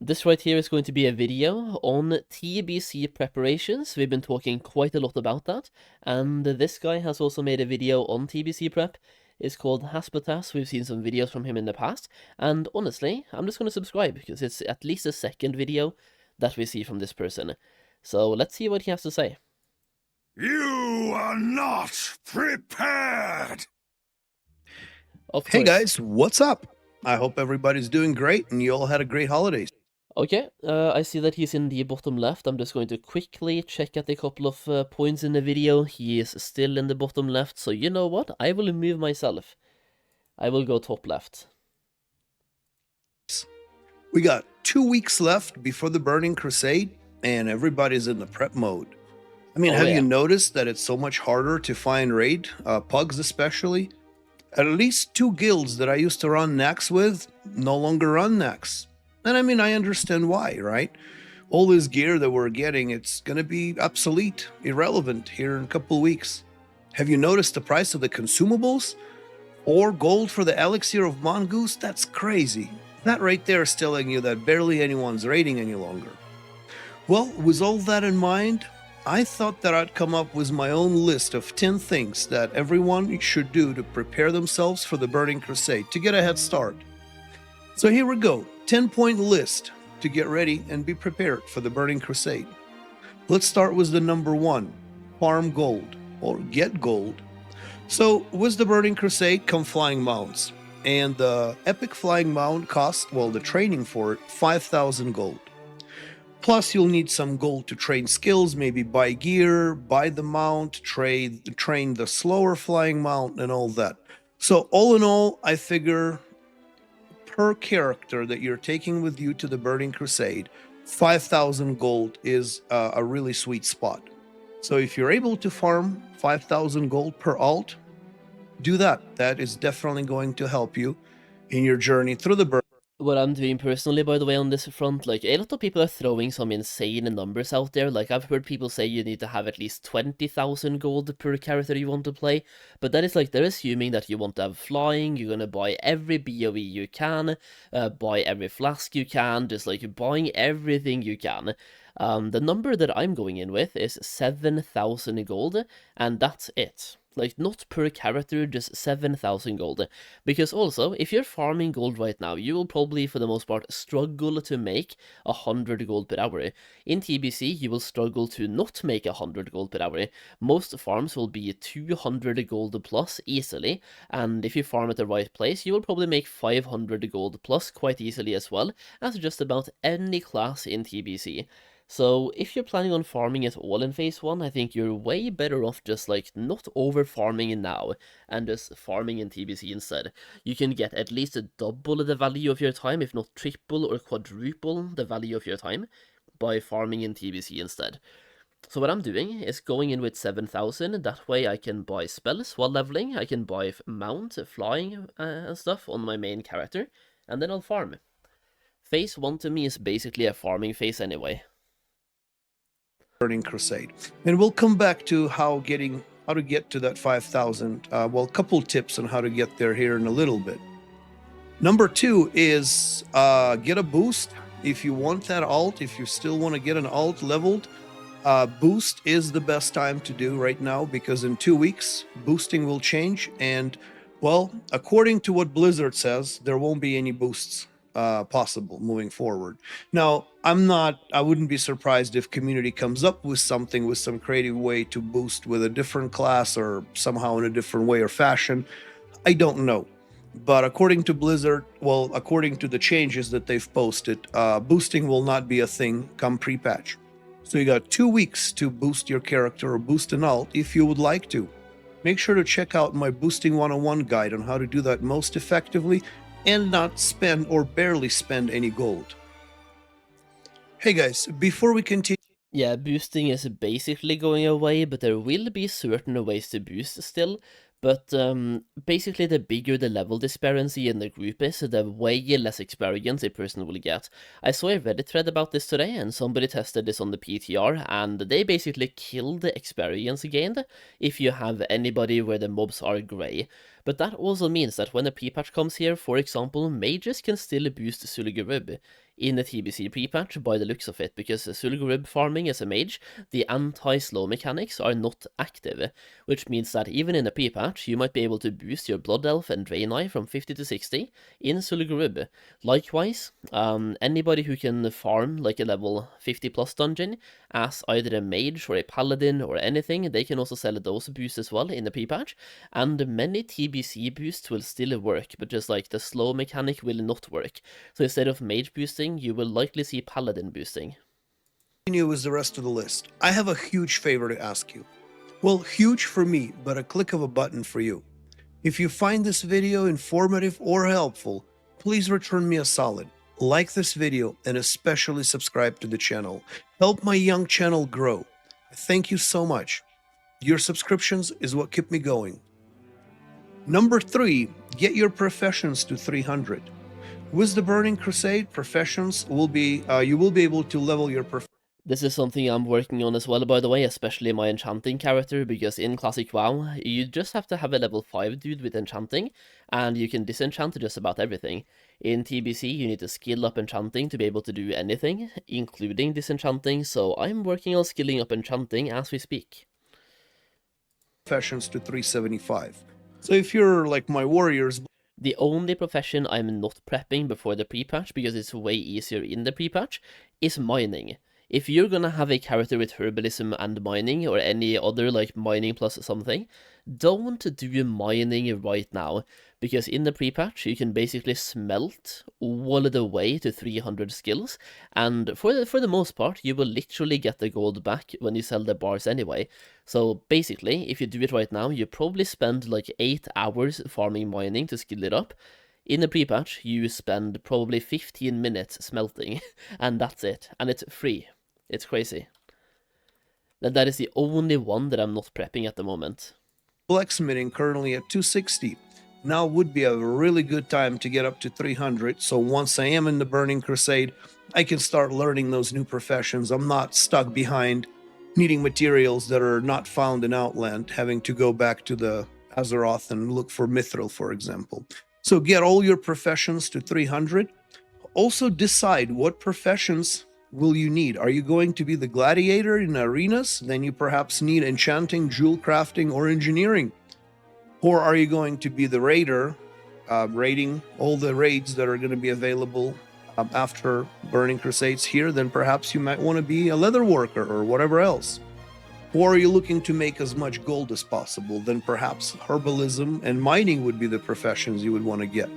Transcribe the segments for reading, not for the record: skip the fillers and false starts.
This right here is going to be a video on TBC preparations. We've been talking quite a lot about that, and this guy has also made a video on TBC prep. It's called Haspatas. We've seen some videos from him in the past, and honestly, I'm just going to subscribe because it's at least the second video that we see from this person. So let's see what he has to say. You are not prepared! Hey guys, what's up? I hope everybody's doing great and you all had a great holidays. Okay, I see that he's in the bottom left. I'm just going to quickly check at a couple of points in the video. He is still in the bottom left, so you know what? I will move myself. I will go top left. We got 2 weeks left before the Burning Crusade, and everybody's in the prep mode. I mean, have you noticed that it's so much harder to find raid, pugs especially? At least 2 guilds that I used to run Nax with no longer run Nax. And I mean, I understand why, right? All this gear that we're getting, it's going to be obsolete, irrelevant here in a couple weeks. Have you noticed the price of the consumables? 4 gold for the elixir of mongoose? That's crazy. That right there is telling you that barely anyone's raiding any longer. Well, with all that in mind, I thought that I'd come up with my own list of 10 things that everyone should do to prepare themselves for the Burning Crusade, to get a head start. So here we go, 10-point list to get ready and be prepared for the Burning Crusade. Let's start with the number 1, farm gold, or get gold. So with the Burning Crusade come flying mounts, and the epic flying mount costs, well, the training for it, 5,000 gold. Plus, you'll need some gold to train skills, maybe buy gear, buy the mount, train the slower flying mount, and all that. So all in all, I figure per character that you're taking with you to the Burning Crusade, 5,000 gold is a really sweet spot. So if you're able to farm 5,000 gold per alt, do that. That is definitely going to help you in your journey through the Burning. What I'm doing personally, by the way, on this front, like, a lot of people are throwing some insane numbers out there. Like, I've heard people say you need to have at least 20,000 gold per character you want to play, but that is like, they're assuming that you want to have flying, you're gonna buy every BOE you can, buy every flask you can, just like buying everything you can. The number that I'm going in with is 7,000 gold, and that's it. Like, not per character, just 7,000 gold. Because also, if you're farming gold right now, you will probably, for the most part, struggle to make 100 gold per hour. In TBC, you will struggle to not make 100 gold per hour. Most farms will be 200 gold plus easily, and if you farm at the right place, you will probably make 500 gold plus quite easily as well, as just about any class in TBC. So if you're planning on farming it all in phase 1, I think you're way better off just like not over farming now and just farming in TBC instead. You can get at least double the value of your time, if not triple or quadruple the value of your time by farming in TBC instead. So what I'm doing is going in with 7,000, that way I can buy spells while leveling, I can buy mount, flying and stuff on my main character, and then I'll farm. Phase 1 to me is basically a farming phase anyway. Burning Crusade, and we'll come back to how to get to that 5,000. Well, a couple tips on how to get there here in a little bit. Number 2 is get a boost if you want that alt. If you still want to get an alt leveled, boost is the best time to do right now, because in 2 weeks boosting will change, and well, according to what Blizzard says, there won't be any boosts possible moving forward. Now, I wouldn't be surprised if community comes up with something, with some creative way to boost with a different class or somehow in a different way or fashion. I don't know. But according to Blizzard, well, according to the changes that they've posted, boosting will not be a thing come pre-patch. So you got 2 weeks to boost your character or boost an alt if you would like to. Make sure to check out my Boosting 101 guide on how to do that most effectively and not spend or barely spend any gold. Hey guys, before we continue... Yeah, boosting is basically going away, but there will be certain ways to boost still. But basically, the bigger the level disparity in the group is, the way less experience a person will get. I saw a Reddit thread about this today, and somebody tested this on the PTR, and they basically killed the experience gained if you have anybody where the mobs are grey. But that also means that when a pre-patch comes here, for example, mages can still boost Zul'Gurub in the TBC pre-patch by the looks of it, because Zul'Gurub farming as a mage, the anti-slow mechanics are not active, which means that even in a pre-patch, you might be able to boost your Blood Elf and Draenei from 50 to 60 in Zul'Gurub. Likewise, anybody who can farm like a level 50 plus dungeon as either a mage or a paladin or anything, they can also sell those boosts as well in the pre-patch, and many TBC boosts will still work, but just like the slow mechanic will not work. So instead of mage boosting, you will likely see paladin boosting. Continue with the rest of the list. I have a huge favor to ask you. Well, huge for me, but a click of a button for you. If you find this video informative or helpful, please return me a solid. Like this video and especially subscribe to the channel. Help my young channel grow. Thank you so much. Your subscriptions is what keep me going. Number 3, get your professions to 300. With the Burning Crusade, professions will be, you will be able to level your profession. This is something I'm working on as well, by the way, especially my enchanting character, because in Classic WoW, you just have to have a level 5 dude with enchanting, and you can disenchant just about everything. In TBC, you need to skill up enchanting to be able to do anything, including disenchanting, so I'm working on skilling up enchanting as we speak. Professions to 375. So if you're like my warriors... The only profession I'm not prepping before the pre-patch, because it's way easier in the pre-patch, is mining. If you're gonna have a character with herbalism and mining, or any other like mining plus something, don't do mining right now, because in the pre-patch you can basically smelt all the way to 300 skills, and for the most part you will literally get the gold back when you sell the bars anyway. So basically, if you do it right now, you probably spend like 8 hours farming mining to skill it up. In the pre-patch, you spend probably 15 minutes smelting, and that's it, and it's free. It's crazy. That is the only one that I'm not prepping at the moment. Blacksmithing currently at 260. Now would be a really good time to get up to 300, so once I am in the Burning Crusade, I can start learning those new professions. I'm not stuck behind needing materials that are not found in Outland, having to go back to the Azeroth and look for Mithril, for example. So get all your professions to 300. Also decide what professions will you need. Are you going to be the gladiator in arenas? Then you perhaps need enchanting, jewel crafting, or engineering. Or are you going to be the raider, raiding all the raids that are going to be available after Burning Crusades here? Then perhaps you might want to be a leather worker or whatever else. Or are you looking to make as much gold as possible? Then perhaps herbalism and mining would be the professions you would want to get.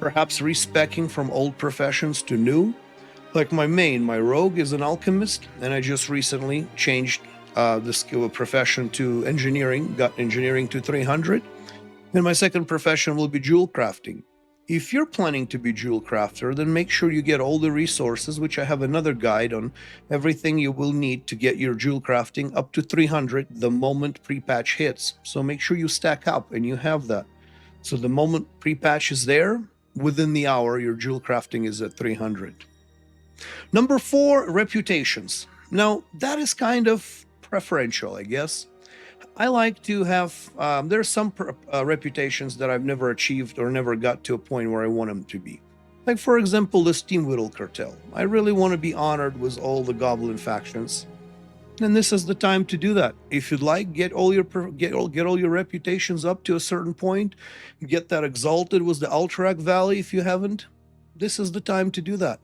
Perhaps respecking from old professions to new. Like my rogue is an alchemist, and I just recently changed the skill profession to engineering, got engineering to 300. And my second profession will be jewel crafting. If you're planning to be jewel crafter, then make sure you get all the resources, which I have another guide on everything you will need to get your jewel crafting up to 300 the moment pre-patch hits. So make sure you stack up and you have that. So the moment pre-patch is there, within the hour, your jewel crafting is at 300. Number 4, reputations. Now, that is kind of preferential, I guess. I like to have, there's some reputations that I've never achieved or never got to a point where I want them to be. Like, for example, the Steam Whittle Cartel. I really want to be honored with all the Goblin factions. And this is the time to do that. If you'd like, get all your reputations up to a certain point. Get that exalted with the Alterac Valley if you haven't. This is the time to do that.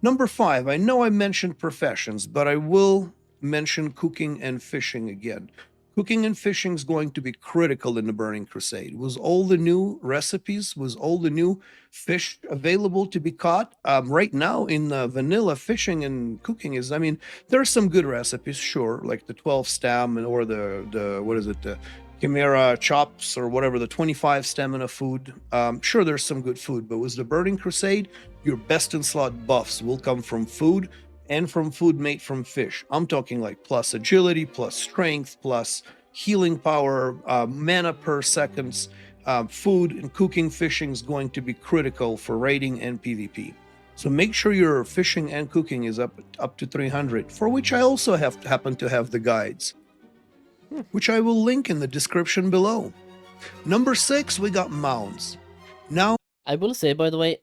Number 5, I know I mentioned professions, but I will mention cooking and fishing again. Cooking and fishing is going to be critical in the Burning Crusade. With all the new recipes, with all the new fish available to be caught, right now in vanilla, fishing and cooking is, I mean, there are some good recipes, sure, like the 12 stam or the Chimera chops or whatever, the 25 stamina food. Sure, there's some good food, but with the Burning Crusade, your best in slot buffs will come from food and from food made from fish. I'm talking like plus agility, plus strength, plus healing power, mana per seconds. Food and cooking fishing is going to be critical for raiding and PvP. So make sure your fishing and cooking is up to 300, for which I also happen to have the guides, which I will link in the description below. Number 6, we got mounds. Now, I will say, by the way,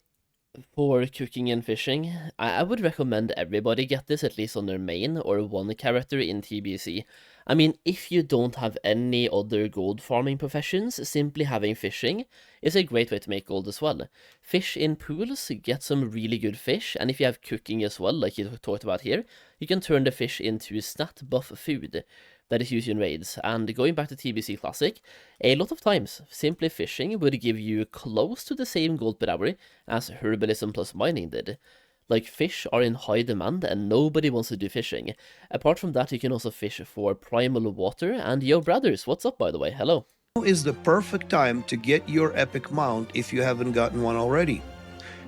for cooking and fishing, I would recommend everybody get this at least on their main or one character in TBC. I mean, if you don't have any other gold farming professions, simply having fishing is a great way to make gold as well. Fish in pools, get some really good fish, and if you have cooking as well, like you talked about here, you can turn the fish into stat buff food that is used in raids. And going back to TBC Classic, a lot of times, simply fishing would give you close to the same gold per hour as herbalism plus mining did. Like, fish are in high demand and nobody wants to do fishing. Apart from that, you can also fish for primal water. And yo, brothers, what's up, by the way? Hello. Is the perfect time to get your epic mount if you haven't gotten one already.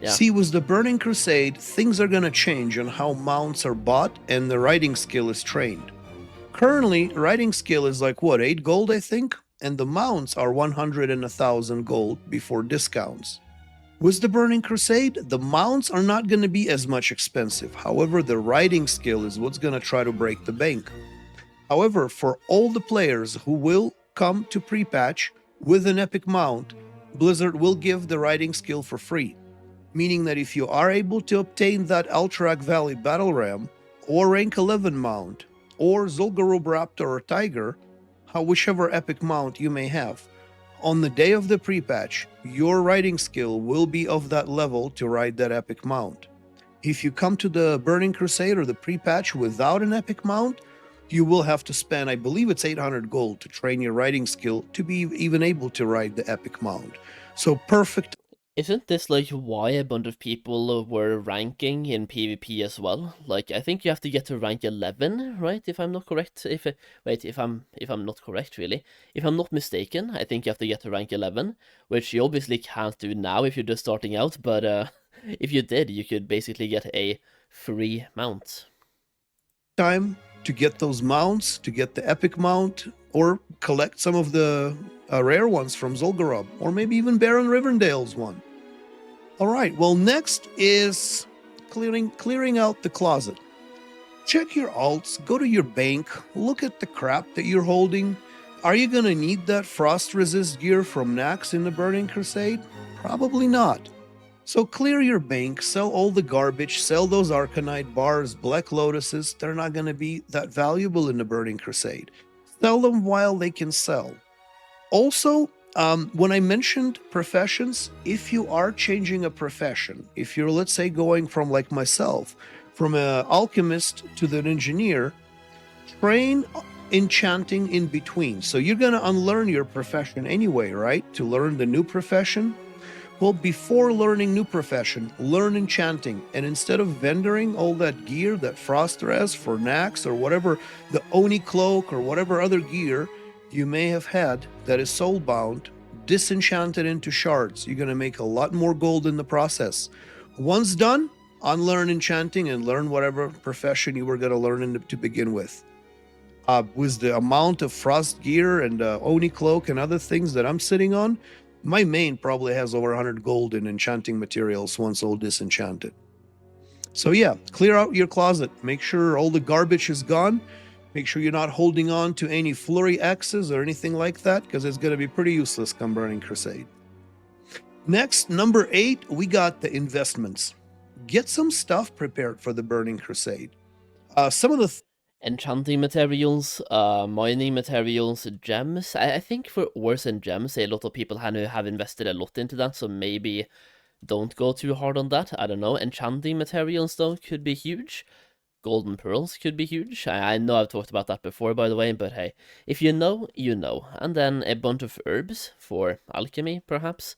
Yeah. See, with the Burning Crusade, things are going to change on how mounts are bought and the riding skill is trained. Currently, riding skill is like, what, 8 gold, I think? And the mounts are 100 and 1,000 gold before discounts. With the Burning Crusade, the mounts are not going to be as much expensive. However, the riding skill is what's going to try to break the bank. However, for all the players who will come to pre-patch with an epic mount, Blizzard will give the riding skill for free. Meaning that if you are able to obtain that Alterac Valley Battle Ram, or rank 11 mount, or Zul'Gurub Raptor or Tiger, whichever epic mount you may have, on the day of the pre-patch, your riding skill will be of that level to ride that epic mount. If you come to the Burning Crusade or the pre-patch without an epic mount, you will have to spend, I believe it's 800 gold to train your riding skill to be even able to ride the epic mount. So perfect. Isn't this like why a bunch of people were ranking in PvP as well? Like, I think you have to get to rank 11, right? If I'm not correct. If I'm not correct, really. If I'm not mistaken, I think you have to get to rank 11, which you obviously can't do now if you're just starting out, but if you did, you could basically get a free mount. Time to get those mounts, to get the epic mount, or collect some of the rare ones from Zul'Gurub, or maybe even Baron Rivendale's one. All right, well, next is clearing out the closet. Check your alts, go to your bank, look at the crap that you're holding. Are you going to need that frost resist gear from Nax in the Burning Crusade? Probably not. So clear your bank, sell all the garbage, sell those Arcanite bars, Black Lotuses. They're not going to be that valuable in the Burning Crusade. Sell them while they can sell. Also, when I mentioned professions, if you are changing a profession, if you're, let's say, going from, like myself, from an alchemist to an engineer, train enchanting in between. So you're going to unlearn your profession anyway, right? To learn the new profession. Well, before learning new profession, learn enchanting. And instead of vendoring all that gear, that frost res for Nax or whatever, the Oni cloak or whatever other gear you may have had that is soulbound, disenchanted into shards, you're going to make a lot more gold in the process. Once done, unlearn enchanting and learn whatever profession you were going to learn to begin with. With the amount of frost gear and Oni cloak and other things that I'm sitting on, my main probably has over 100 gold in enchanting materials once all disenchanted. So yeah, clear out your closet. Make sure all the garbage is gone. Make sure you're not holding on to any flurry X's or anything like that, because it's going to be pretty useless come Burning Crusade. Next, number 8, we got the investments. Get some stuff prepared for the Burning Crusade. Some of the enchanting materials, mining materials, gems. I think for ores and gems, a lot of people have invested a lot into that, so maybe don't go too hard on that. I don't know. Enchanting materials, though, could be huge. Golden pearls could be huge. I know I've talked about that before, by the way, but hey, if you know, you know. And then a bunch of herbs for alchemy, perhaps.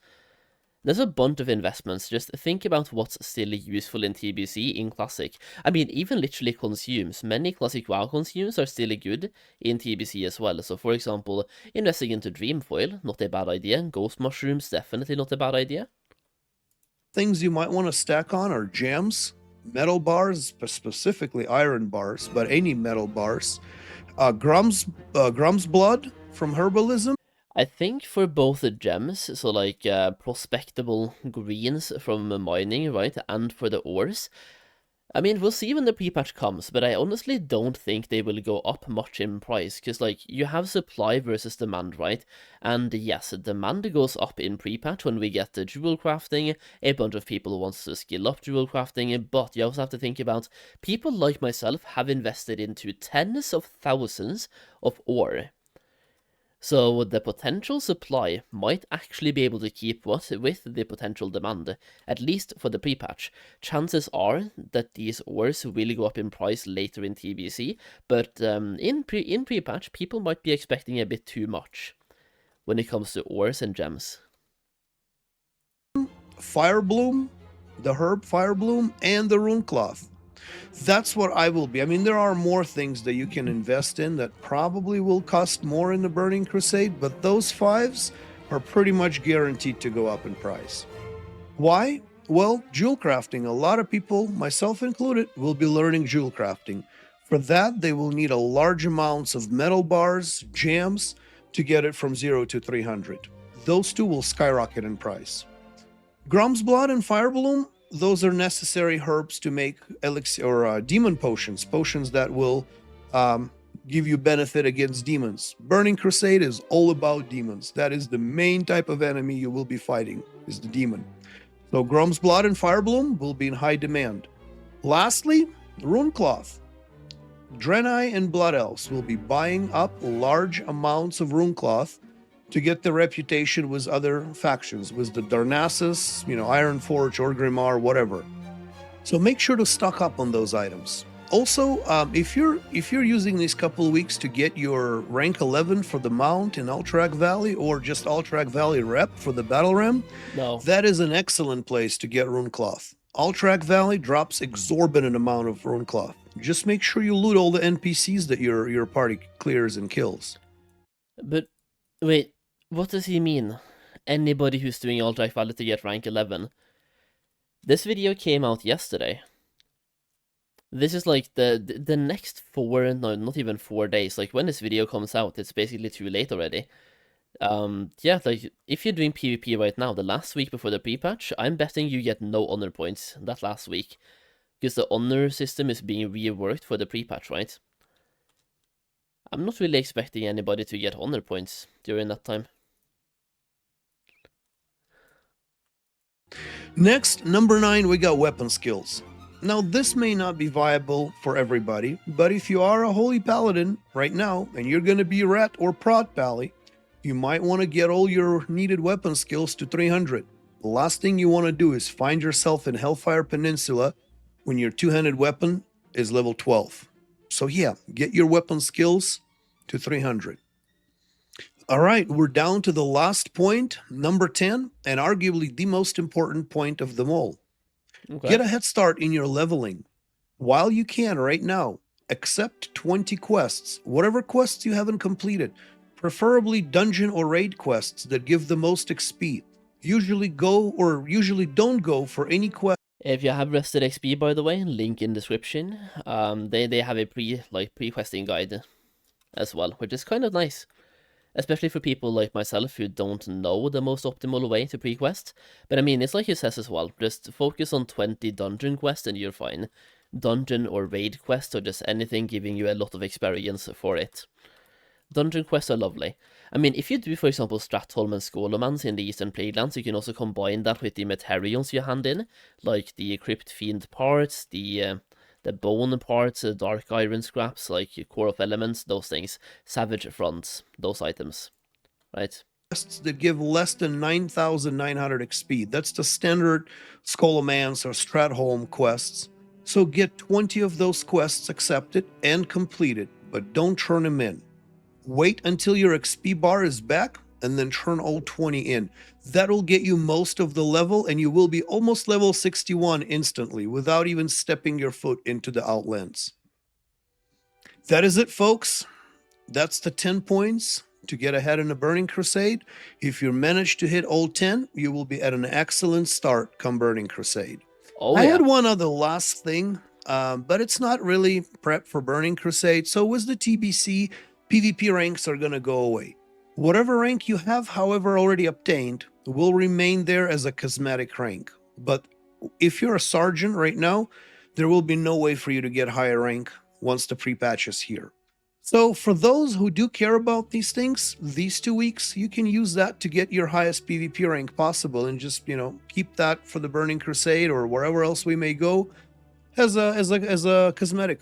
There's a bunch of investments. Just think about what's still useful in TBC in Classic. I mean, even literally consumes. Many Classic WoW consumes are still good in TBC as well. So, for example, investing into Dreamfoil, not a bad idea. Ghost Mushrooms, definitely not a bad idea. Things you might want to stack on are gems, metal bars, specifically iron bars, but any metal bars. Grum's blood from herbalism. I think for both the gems, so like prospectable greens from mining, right, and for the ores, I mean, we'll see when the pre-patch comes, but I honestly don't think they will go up much in price, because, like, you have supply versus demand, right? And yes, demand goes up in pre-patch when we get the jewel crafting, a bunch of people wants to skill up jewel crafting, but you also have to think about, people like myself have invested into tens of thousands of ore. So the potential supply might actually be able to keep with the potential demand, at least for the pre-patch. Chances are that these ores will go up in price later in TBC, but in pre-patch, people might be expecting a bit too much when it comes to ores and gems. Firebloom, the herb Firebloom, and the rune cloth. That's what I will be. I mean, there are more things that you can invest in that probably will cost more in the Burning Crusade, but those fives are pretty much guaranteed to go up in price. Why? Well, jewel crafting. A lot of people, myself included, will be learning jewel crafting. For that, they will need a large amounts of metal bars, gems, to get it from 0 to 300. Those two will skyrocket in price. Grom's Blood and Firebloom, those are necessary herbs to make elixir or demon potions, potions that will give you benefit against demons. Burning Crusade is all about demons. That is the main type of enemy you will be fighting, is the demon. So Grom's Blood and Firebloom will be in high demand. Lastly, Rune Cloth. Draenei and Blood Elves will be buying up large amounts of Rune Cloth to get the reputation with other factions, with the Darnassus, Ironforge, Orgrimmar, whatever. So make sure to stock up on those items. Also, if you're using these couple of weeks to get your rank 11 for the mount in Alterac Valley, or just Alterac Valley rep for the Battle Ram, that is an excellent place to get Rune Cloth. Alterac Valley drops exorbitant amount of Rune Cloth. Just make sure you loot all the NPCs that your party clears and kills. But wait, what does he mean? Anybody who's doing Alterac Valley to get rank 11? This video came out yesterday. This is like the next not even 4 days. Like when this video comes out, it's basically too late already. Yeah, like if you're doing PvP right now, the last week before the pre-patch, I'm betting you get no honor points that last week. Because the honor system is being reworked for the pre-patch, right? I'm not really expecting anybody to get honor points during that time. Next, number 9, we got weapon skills. Now, this may not be viable for everybody, but if you are a Holy Paladin right now, and you're going to be Ret or Prot Pally, you might want to get all your needed weapon skills to 300. The last thing you want to do is find yourself in Hellfire Peninsula when your two-handed weapon is level 12. So yeah, get your weapon skills to 300. All right, we're down to the last point, number 10, and arguably the most important point of them all. Okay. Get a head start in your leveling. While you can right now, accept 20 quests, whatever quests you haven't completed, preferably dungeon or raid quests that give the most XP. Usually don't go for any quest. If you have rested XP, by the way, link in description. They have a pre-questing guide as well, which is kind of nice. Especially for people like myself who don't know the most optimal way to pre-quest. But I mean, it's like it says as well, just focus on 20 dungeon quests and you're fine. Dungeon or raid quests or just anything giving you a lot of experience for it. Dungeon quests are lovely. I mean, if you do, for example, Stratholm and Skolomans in the Eastern Plaguelands, you can also combine that with the Materials you hand in, like the Crypt Fiend parts, the bone parts, dark iron scraps, like core of elements, those things, savage fronts, those items, right? Quests that give less than 9,900 XP. That's the standard Skolomans or Stratholm quests. So get 20 of those quests accepted and completed, but don't turn them in. Wait until your XP bar is back and then turn all 20 in. That'll get you most of the level and you will be almost level 61 instantly without even stepping your foot into the Outlands. That is it, folks. That's the 10 points to get ahead in the Burning Crusade. If you manage to hit all 10, you will be at an excellent start come Burning Crusade. I had one other last thing, but it's not really prep for Burning Crusade. So with the TBC, PvP ranks are going to go away. Whatever rank you have, however, already obtained, will remain there as a cosmetic rank. But if you're a sergeant right now, there will be no way for you to get higher rank once the pre-patch is here. So for those who do care about these things, these 2 weeks, you can use that to get your highest PvP rank possible and just, keep that for the Burning Crusade or wherever else we may go as a cosmetic.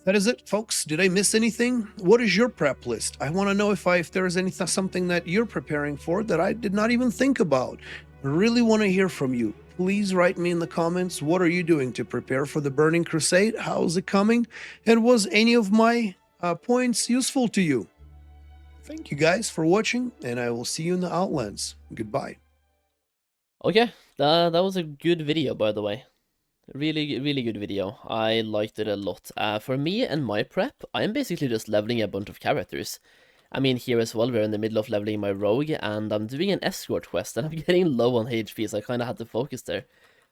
That is it, folks. Did I miss anything? What is your prep list? I want to know if there is something that you're preparing for that I did not even think about. I really want to hear from you. Please write me in the comments. What are you doing to prepare for the Burning Crusade? How's it coming? And was any of my points useful to you? Thank you guys for watching, and I will see you in the Outlands. Goodbye. Okay, that was a good video, by the way. Really, really good video. I liked it a lot. For me and my prep, I'm basically just leveling a bunch of characters. I mean, here as well, we're in the middle of leveling my rogue, and I'm doing an escort quest, and I'm getting low on HP, so I kind of had to focus there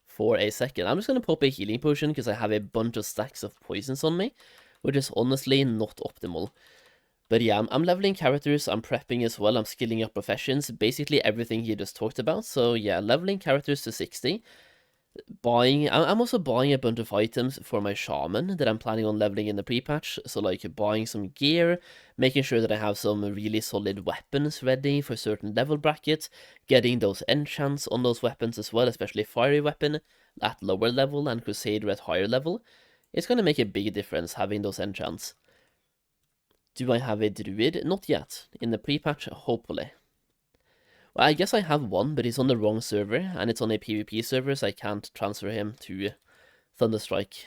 for a second. I'm just going to pop a healing potion, because I have a bunch of stacks of poisons on me, which is honestly not optimal. But yeah, I'm leveling characters, I'm prepping as well, I'm skilling up professions, basically everything he just talked about. So yeah, leveling characters to 60. I'm also buying a bunch of items for my shaman that I'm planning on leveling in the pre-patch, so like buying some gear, making sure that I have some really solid weapons ready for certain level brackets, getting those enchants on those weapons as well, especially fiery weapon at lower level and crusader at higher level. It's gonna make a big difference having those enchants. Do I have a druid? Not yet. In the pre-patch, hopefully. Well, I guess I have one, but he's on the wrong server, and it's on a PvP server, so I can't transfer him to Thunderstrike.